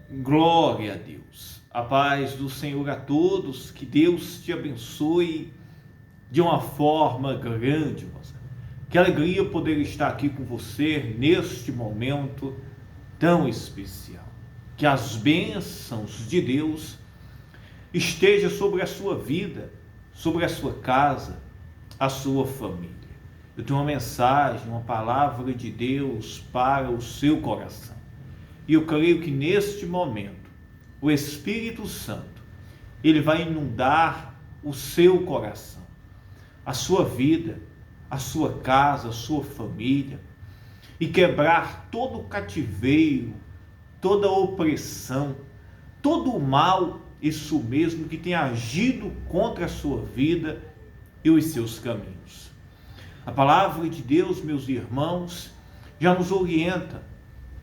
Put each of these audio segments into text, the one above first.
Glória a Deus. A paz do Senhor a todos. Que Deus te abençoe de uma forma grande, moça. Que alegria poder estar aqui com você neste momento tão especial. Que as bênçãos de Deus estejam sobre a sua vida, sobre a sua casa, a sua família. Eu tenho uma mensagem, uma palavra de Deus para o seu coração. E eu creio que neste momento, o Espírito Santo, ele vai inundar o seu coração, a sua vida, a sua casa, a sua família, e quebrar todo o cativeiro, toda a opressão, todo o mal, isso mesmo, que tem agido contra a sua vida e os seus caminhos. A palavra de Deus, meus irmãos, já nos orienta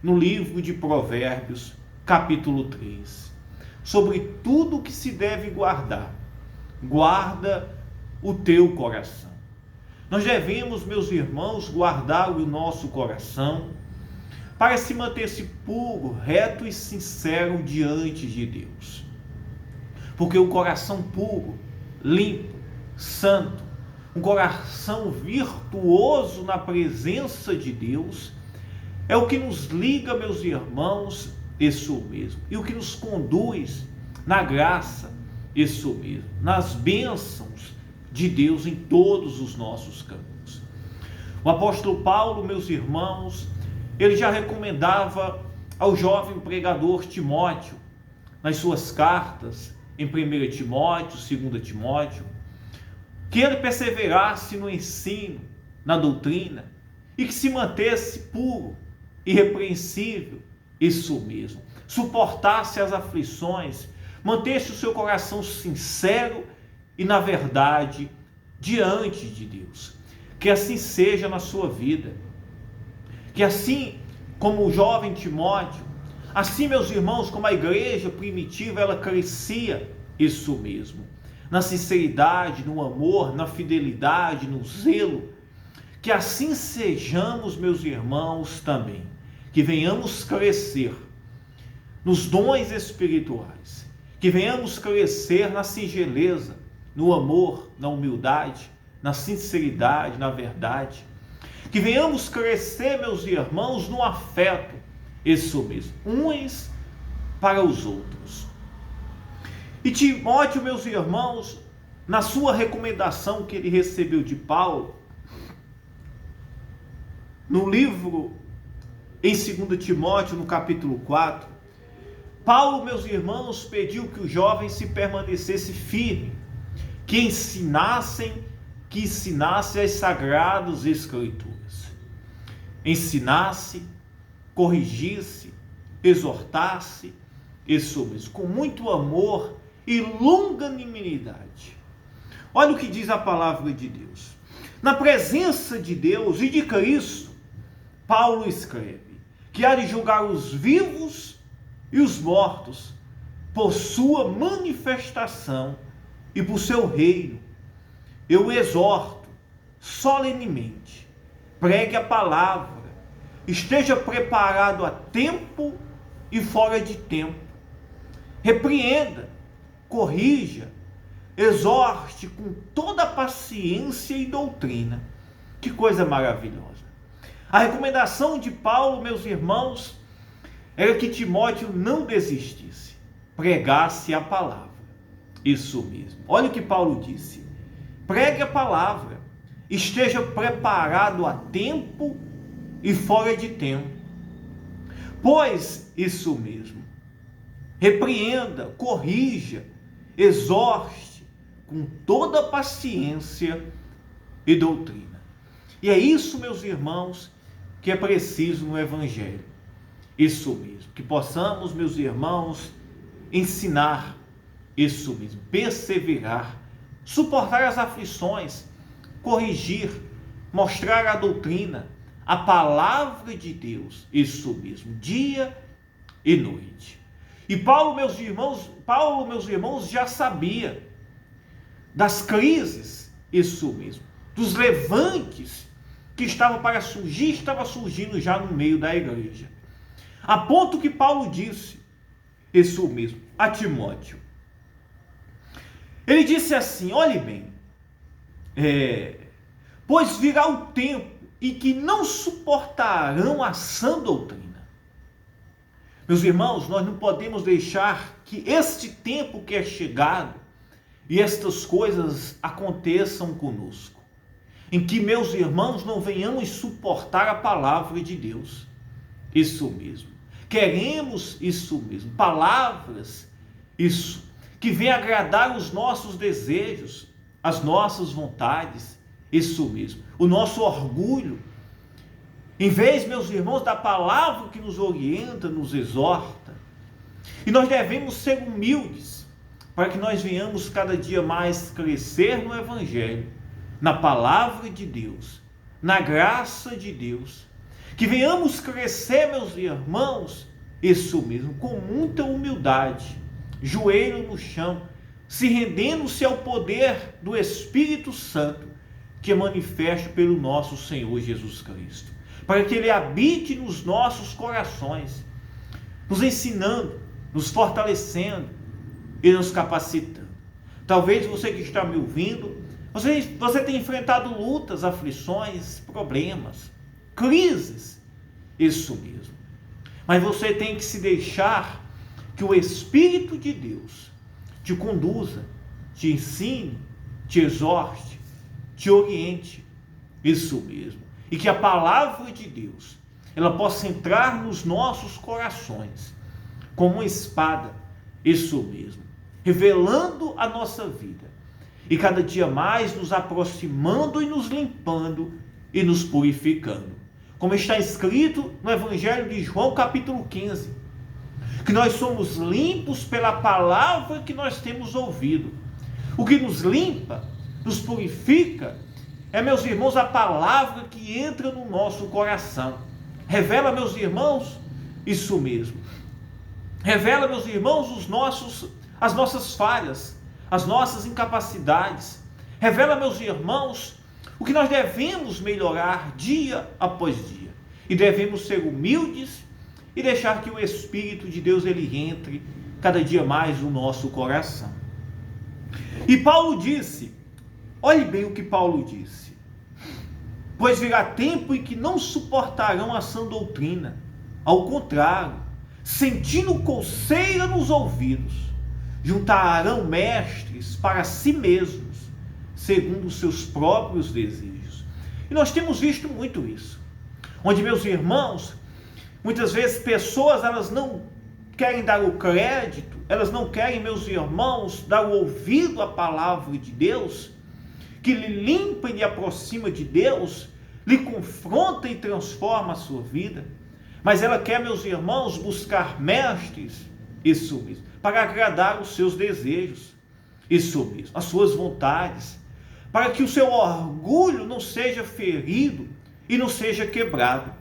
no livro de Provérbios, capítulo 3, sobre tudo que se deve guardar. Guarda o teu coração. Nós devemos, meus irmãos, guardar o nosso coração para se manter-se puro, reto e sincero diante de Deus. Porque o coração puro, limpo, santo, um coração virtuoso na presença de Deus, é o que nos liga, meus irmãos, isso mesmo. E o que nos conduz na graça, isso mesmo. Nas bênçãos de Deus em todos os nossos caminhos. O apóstolo Paulo, meus irmãos, ele já recomendava ao jovem pregador Timóteo, nas suas cartas, em 1 Timóteo, 2 Timóteo, que ele perseverasse no ensino, na doutrina, e que se mantesse puro, irrepreensível, isso mesmo, suportasse as aflições, mantesse o seu coração sincero e na verdade diante de Deus. Que assim seja na sua vida, que assim como o jovem Timóteo, assim, meus irmãos, como a igreja primitiva, ela crescia, isso mesmo, na sinceridade, no amor, na fidelidade, no zelo, que assim sejamos, meus irmãos, também. Que venhamos crescer nos dons espirituais, que venhamos crescer na singeleza, no amor, na humildade, na sinceridade, na verdade, que venhamos crescer, meus irmãos, no afeto, isso mesmo, uns para os outros. E Timóteo, meus irmãos, na sua recomendação que ele recebeu de Paulo, no livro em 2 Timóteo, no capítulo 4, Paulo, meus irmãos, pediu que o jovem se permanecesse firme, que ensinasse as sagradas escrituras. Ensinasse, corrigisse, exortasse, isso mesmo, com muito amor e longanimidade. Olha o que diz a palavra de Deus. Na presença de Deus e de Cristo, Paulo escreve que há de julgar os vivos e os mortos por sua manifestação e por seu reino. Eu exorto solenemente, pregue a palavra, esteja preparado a tempo e fora de tempo, repreenda, corrija, exorte com toda paciência e doutrina. Que coisa maravilhosa! A recomendação de Paulo, meus irmãos, era que Timóteo não desistisse, pregasse a palavra. Isso mesmo. Olha o que Paulo disse. Pregue a palavra, esteja preparado a tempo e fora de tempo. Pois, isso mesmo, repreenda, corrija, exorte com toda paciência e doutrina. E é isso, meus irmãos, que é preciso no Evangelho. Isso mesmo, que possamos, meus irmãos, ensinar, isso mesmo, perseverar, suportar as aflições, corrigir, mostrar a doutrina, a palavra de Deus, isso mesmo, dia e noite. E Paulo, meus irmãos, já sabia das crises, isso mesmo, dos levantes que estava surgindo já no meio da igreja. A ponto que Paulo disse isso mesmo, a Timóteo. Ele disse assim: olhe bem, pois virá o tempo em que não suportarão a sã doutrina. Meus irmãos, nós não podemos deixar que este tempo que é chegado e estas coisas aconteçam conosco, em que, meus irmãos, não venhamos suportar a palavra de Deus. Isso mesmo. Queremos isso mesmo, palavras, isso, que venham agradar os nossos desejos, as nossas vontades, isso mesmo, o nosso orgulho. Em vez, meus irmãos, da palavra que nos orienta, nos exorta. E nós devemos ser humildes, para que nós venhamos cada dia mais crescer no Evangelho, na palavra de Deus, na graça de Deus. Que venhamos crescer, meus irmãos, isso mesmo, com muita humildade, joelho no chão, se rendendo-se ao poder do Espírito Santo, que é manifesto pelo nosso Senhor Jesus Cristo, para que Ele habite nos nossos corações, nos ensinando, nos fortalecendo e nos capacitando. Talvez você que está me ouvindo, você tenha enfrentado lutas, aflições, problemas, crises, isso mesmo. Mas você tem que se deixar que o Espírito de Deus te conduza, te ensine, te exorte, te oriente, isso mesmo. E que a palavra de Deus, ela possa entrar nos nossos corações, como uma espada, isso mesmo, revelando a nossa vida, e cada dia mais nos aproximando e nos limpando e nos purificando. Como está escrito no Evangelho de João, capítulo 15, que nós somos limpos pela palavra que nós temos ouvido. O que nos limpa, nos purifica, meus irmãos, a palavra que entra no nosso coração. Revela, meus irmãos, isso mesmo. Revela, meus irmãos, as nossas falhas, as nossas incapacidades. Revela, meus irmãos, o que nós devemos melhorar dia após dia. E devemos ser humildes e deixar que o Espírito de Deus ele entre cada dia mais no nosso coração. E Paulo disse, olhe bem o que Paulo disse: pois virá tempo em que não suportarão a sã doutrina, ao contrário, sentindo coceira nos ouvidos, juntarão mestres para si mesmos, segundo os seus próprios desejos. E nós temos visto muito isso, onde, meus irmãos, muitas vezes pessoas, elas não querem dar o crédito, elas não querem, meus irmãos, dar o ouvido à palavra de Deus, que lhe limpa e lhe aproxima de Deus, lhe confronta e transforma a sua vida. Mas ela quer, meus irmãos, buscar mestres, isso mesmo, para agradar os seus desejos, isso mesmo, as suas vontades, para que o seu orgulho não seja ferido e não seja quebrado.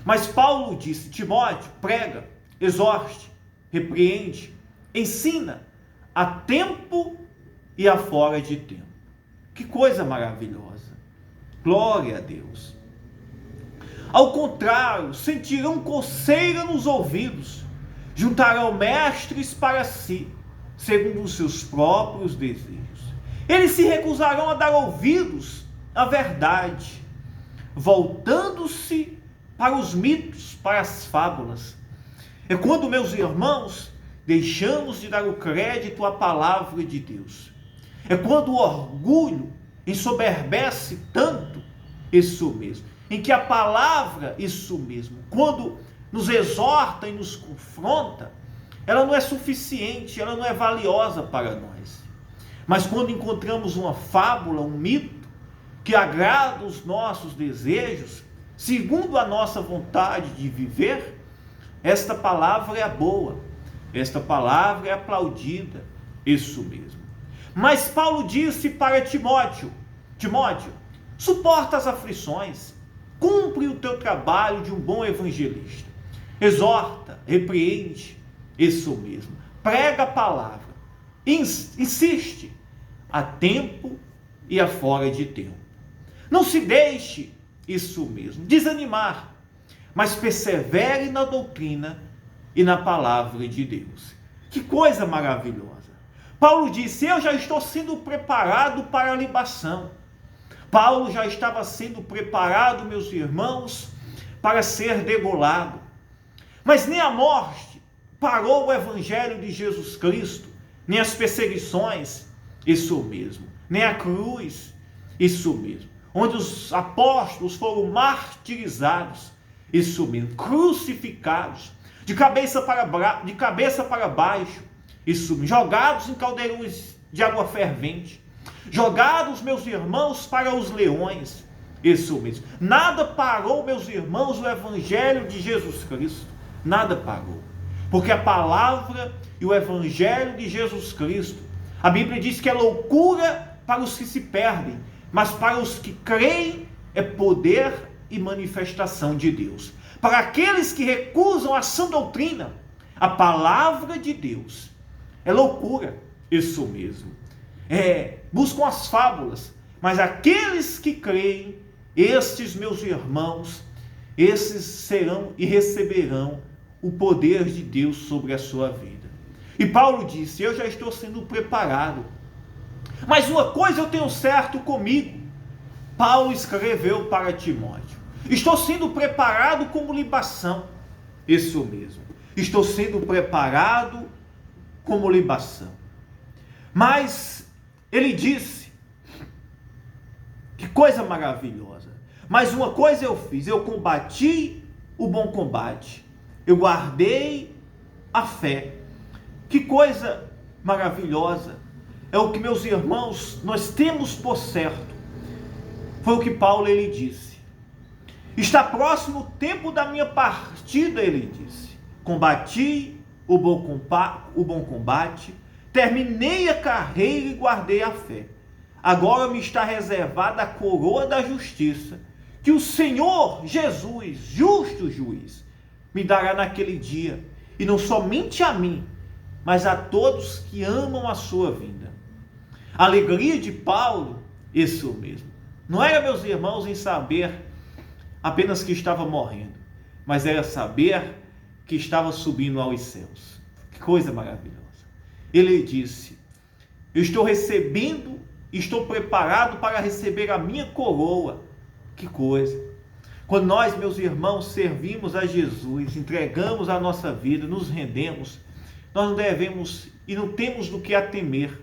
Mas Paulo disse: Timóteo, prega, exorte, repreende, ensina, a tempo e a fora de tempo. Que coisa maravilhosa! Glória a Deus! Ao contrário, sentirão coceira nos ouvidos, juntarão mestres para si, segundo os seus próprios desejos. Eles se recusarão a dar ouvidos à verdade, voltando-se para os mitos, para as fábulas. É quando, meus irmãos, deixamos de dar o crédito à palavra de Deus. É quando o orgulho ensoberbece tanto, isso mesmo, em que a palavra, isso mesmo, quando nos exorta e nos confronta, ela não é suficiente, ela não é valiosa para nós. Mas quando encontramos uma fábula, um mito, que agrada os nossos desejos, segundo a nossa vontade de viver, esta palavra é boa, esta palavra é aplaudida, isso mesmo. Mas Paulo disse para Timóteo: Timóteo, suporta as aflições, cumpre o teu trabalho de um bom evangelista, exorta, repreende, isso mesmo, prega a palavra, insiste, a tempo e a fora de tempo. Não se deixe, isso mesmo, desanimar, mas persevere na doutrina, e na palavra de Deus. Que coisa maravilhosa! Paulo disse: eu já estou sendo preparado para a libação. Paulo já estava sendo preparado, meus irmãos, para ser degolado. Mas nem a morte parou o evangelho de Jesus Cristo, nem as perseguições, isso mesmo, nem a cruz, isso mesmo, onde os apóstolos foram martirizados, isso mesmo, crucificados, de cabeça para baixo, isso mesmo, jogados em caldeirões de água fervente, jogados, meus irmãos, para os leões, isso mesmo. Nada parou, meus irmãos, o evangelho de Jesus Cristo, nada parou, porque a palavra e o evangelho de Jesus Cristo, a Bíblia diz que é loucura para os que se perdem, mas para os que creem é poder e manifestação de Deus. Para aqueles que recusam a sã doutrina, a palavra de Deus é loucura, isso mesmo. Buscam as fábulas, mas aqueles que creem, estes, meus irmãos, esses serão e receberão o poder de Deus sobre a sua vida. E Paulo disse: eu já estou sendo preparado, mas uma coisa eu tenho certo comigo. Paulo escreveu para Timóteo: estou sendo preparado como libação. Isso mesmo, estou sendo preparado como libação. Mas ele disse, que coisa maravilhosa, mas uma coisa eu fiz: eu combati o bom combate, eu guardei a fé. Que coisa maravilhosa, é o que, meus irmãos, nós temos por certo. Foi o que Paulo ele disse: está próximo o tempo da minha partida, ele disse. Combati o bom combate, terminei a carreira e guardei a fé. Agora me está reservada a coroa da justiça, que o Senhor Jesus, justo juiz, me dará naquele dia, e não somente a mim, mas a todos que amam a sua vinda. A alegria de Paulo, isso mesmo, não era, meus irmãos, em saber apenas que estava morrendo, mas era saber que estava subindo aos céus. Que coisa maravilhosa! Ele disse: eu estou recebendo, estou preparado para receber a minha coroa. Que coisa! Quando nós, meus irmãos, servimos a Jesus, entregamos a nossa vida, nos rendemos, nós não devemos e não temos do que a temer.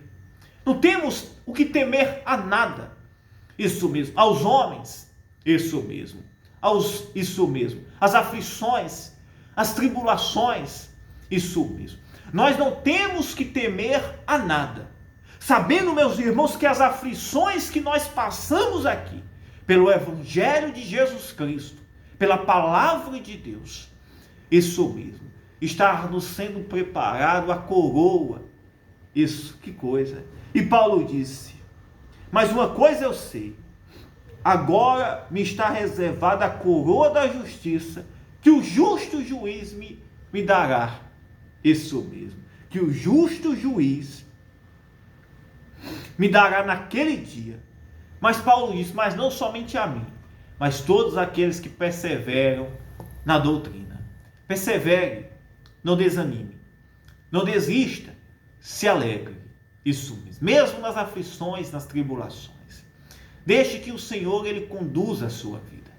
Não temos o que temer a nada. Isso mesmo, aos homens, isso mesmo, isso mesmo, as aflições, as tribulações, isso mesmo. Nós não temos que temer a nada, sabendo, meus irmãos, que as aflições que nós passamos aqui, pelo evangelho de Jesus Cristo, pela palavra de Deus, isso mesmo, está nos sendo preparado a coroa. Isso, que coisa! E Paulo disse: mas uma coisa eu sei, agora me está reservada a coroa da justiça, que o justo juiz me dará. Isso mesmo, que o justo juiz me dará naquele dia. Mas Paulo diz: mas não somente a mim, mas todos aqueles que perseveram na doutrina. Persevere, não desanime, não desista, se alegre. Isso mesmo, mesmo nas aflições, nas tribulações. Deixe que o Senhor ele conduza a sua vida.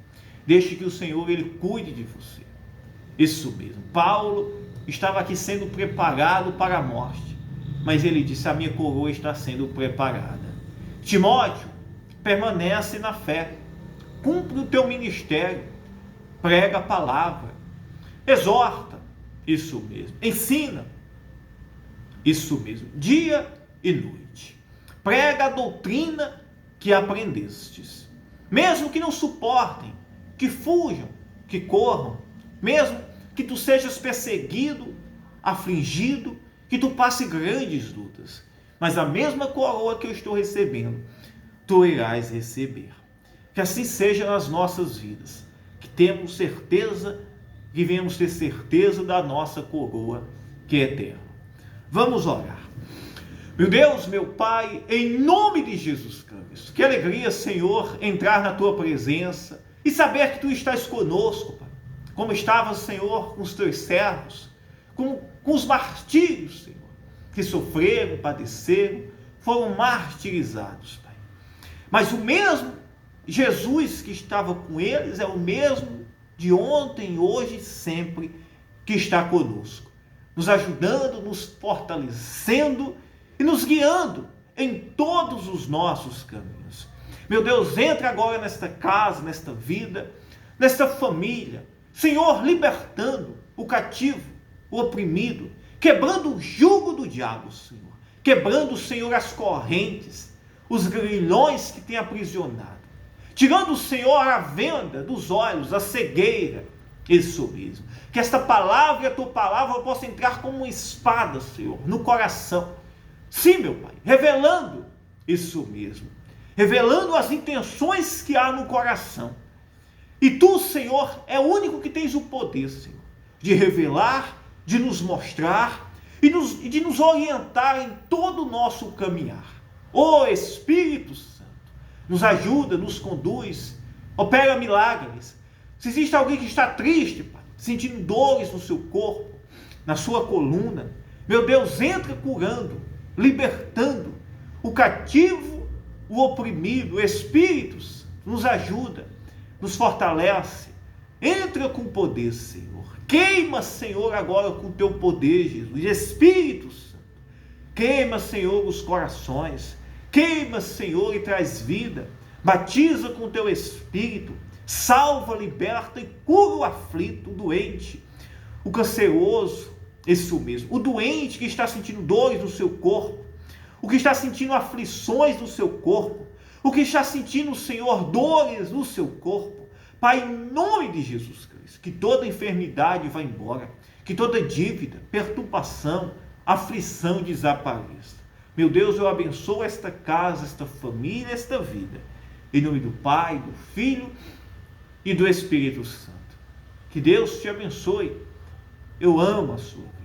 Deixe que o Senhor ele cuide de você. Isso mesmo. Paulo estava aqui sendo preparado para a morte, mas ele disse: a minha coroa está sendo preparada. Timóteo, permanece na fé, cumpre o teu ministério, prega a palavra, exorta, isso mesmo, ensina, isso mesmo, dia e noite, prega a doutrina que aprendestes, mesmo que não suportem, que fujam, que corram, mesmo que tu sejas perseguido, afligido, que tu passe grandes lutas, mas a mesma coroa que eu estou recebendo, tu irás receber. Que assim seja nas nossas vidas, que temos certeza, que venhamos ter certeza da nossa coroa, que é eterna. Vamos orar. Meu Deus, meu Pai, em nome de Jesus Cristo, que alegria, Senhor, entrar na tua presença e saber que tu estás conosco, Pai, como estavas, Senhor, com os teus servos, com os martírios, Senhor, que sofreram, padeceram, foram martirizados, Pai. Mas o mesmo Jesus que estava com eles é o mesmo de ontem, hoje e sempre, que está conosco, nos ajudando, nos fortalecendo e nos guiando em todos os nossos caminhos. Meu Deus, entra agora nesta casa, nesta vida, nesta família, Senhor, libertando o cativo, o oprimido, quebrando o jugo do diabo, Senhor, quebrando, Senhor, as correntes, os grilhões que tem aprisionado, tirando, Senhor, a venda dos olhos, a cegueira, isso mesmo. Que esta palavra e a tua palavra possa entrar como uma espada, Senhor, no coração. Sim, meu Pai, revelando isso mesmo, revelando as intenções que há no coração. E tu, Senhor, é o único que tens o poder, Senhor, de revelar, de nos mostrar e de nos orientar em todo o nosso caminhar. Ó Espírito Santo, nos ajuda, nos conduz, opera milagres. Se existe alguém que está triste, Pai, sentindo dores no seu corpo, na sua coluna, meu Deus, entra curando, libertando o cativo, o oprimido. O Espírito Santo nos ajuda, nos fortalece, entra com poder, Senhor. Queima, Senhor, agora com o teu poder, Jesus. Espírito Santo, queima, Senhor, os corações, queima, Senhor, e traz vida, batiza com o teu Espírito, salva, liberta e cura o aflito, o doente, o canceroso, isso mesmo, o doente que está sentindo dores no seu corpo, o que está sentindo aflições no seu corpo, o que está sentindo, Senhor, dores no seu corpo. Pai, em nome de Jesus Cristo, que toda enfermidade vá embora, que toda dívida, perturbação, aflição desapareça. Meu Deus, eu abençoo esta casa, esta família, esta vida, em nome do Pai, do Filho e do Espírito Santo. Que Deus te abençoe. Eu amo a sua vida.